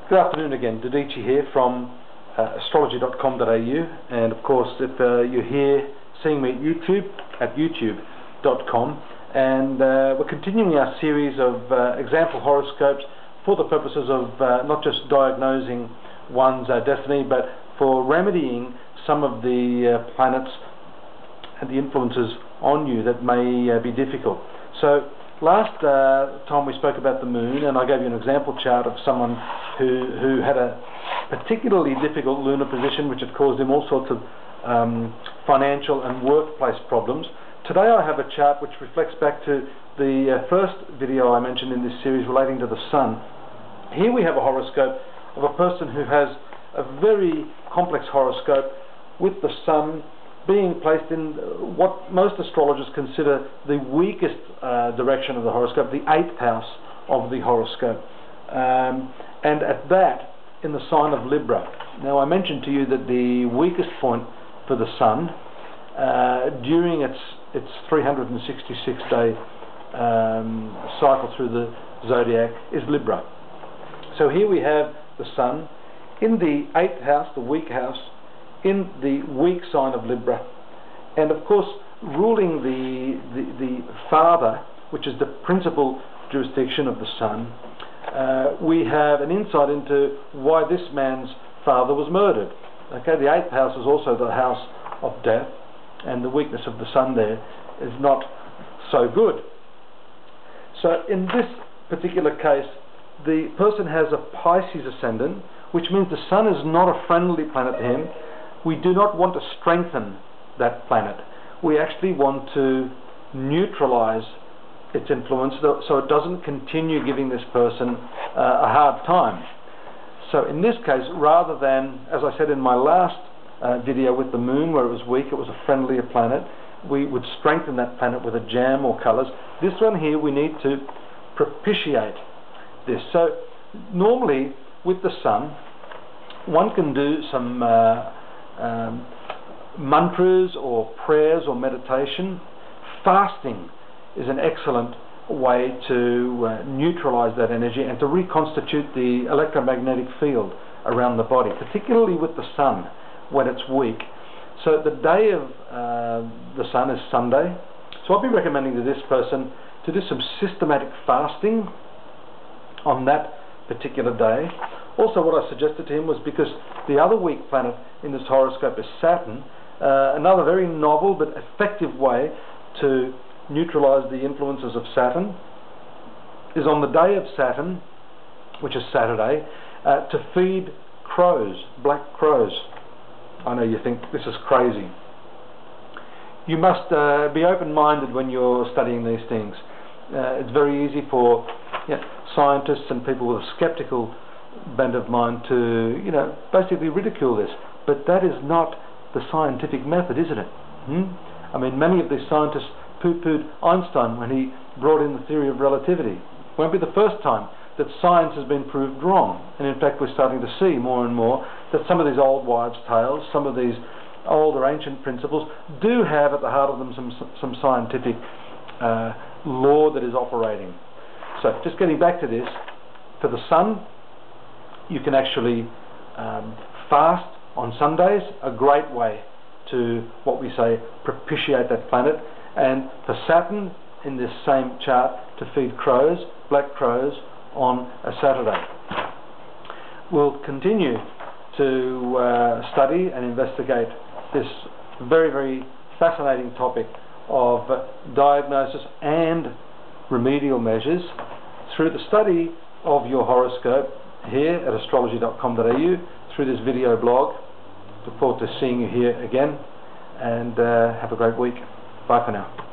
Good afternoon again, Dadhichi here from astrology.com.au, and of course if you're here seeing me at youtube.com, and we're continuing our series of example horoscopes for the purposes of not just diagnosing one's destiny, but for remedying some of the planets and the influences on you that may be difficult. So last time we spoke about the moon, and I gave you an example chart of someone who had a particularly difficult lunar position which had caused him all sorts of financial and workplace problems. Today I have a chart which reflects back to the first video I mentioned in this series relating to the sun. Here we have a horoscope of a person who has a very complex horoscope with the sun being placed in what most astrologers consider the weakest direction of the horoscope, the 8th house of the horoscope, and at that in the sign of Libra. Now I mentioned to you that the weakest point for the sun during its 366-day cycle through the zodiac is Libra. So here we have the sun in the 8th house, the weak house, in the weak sign of Libra, and of course ruling the father, which is the principal jurisdiction of the sun. We have an insight into why this man's father was murdered. Okay, the 8th house is also the house of death, and the weakness of the sun there is not so good. So in this particular case, the person has a Pisces ascendant, which means the sun is not a friendly planet to him. We do not want to strengthen that planet. We actually want to neutralize its influence so it doesn't continue giving this person a hard time. So in this case, rather than, as I said in my last video with the moon where it was weak, it was a friendlier planet, we would strengthen that planet with a jam or colors. This one here we need to propitiate this. So normally with the sun one can do some mantras or prayers or meditation. Fasting is an excellent way to neutralize that energy and to reconstitute the electromagnetic field around the body, particularly with the sun when it's weak. So the day of the sun is Sunday, so I'll be recommending to this person to do some systematic fasting on that particular day. Also what I suggested to him was, because the other weak planet in this horoscope is Saturn, another very novel but effective way to neutralize the influences of Saturn is on the day of Saturn, which is Saturday, to feed crows, black crows. I know you think this is crazy. You must be open-minded when you're studying these things. It's very easy for scientists and people with a skeptical bent of mind to, basically ridicule this. But that is not the scientific method, isn't it? I mean, many of these scientists poo-pooed Einstein when he brought in the theory of relativity. It won't be the first time that science has been proved wrong. And in fact, we're starting to see more and more that some of these old wives' tales, some of these older ancient principles do have at the heart of them some scientific law that is operating. So just getting back to this, for the sun, you can actually fast on Sundays, a great way to, what we say, propitiate that planet. And for Saturn, in this same chart, to feed crows, black crows, on a Saturday. We'll continue to study and investigate this very, very fascinating topic of diagnosis and remedial measures through the study of your horoscope here at astrology.com.au, through this video blog. Look forward to seeing you here again, and have a great week. Bye for now.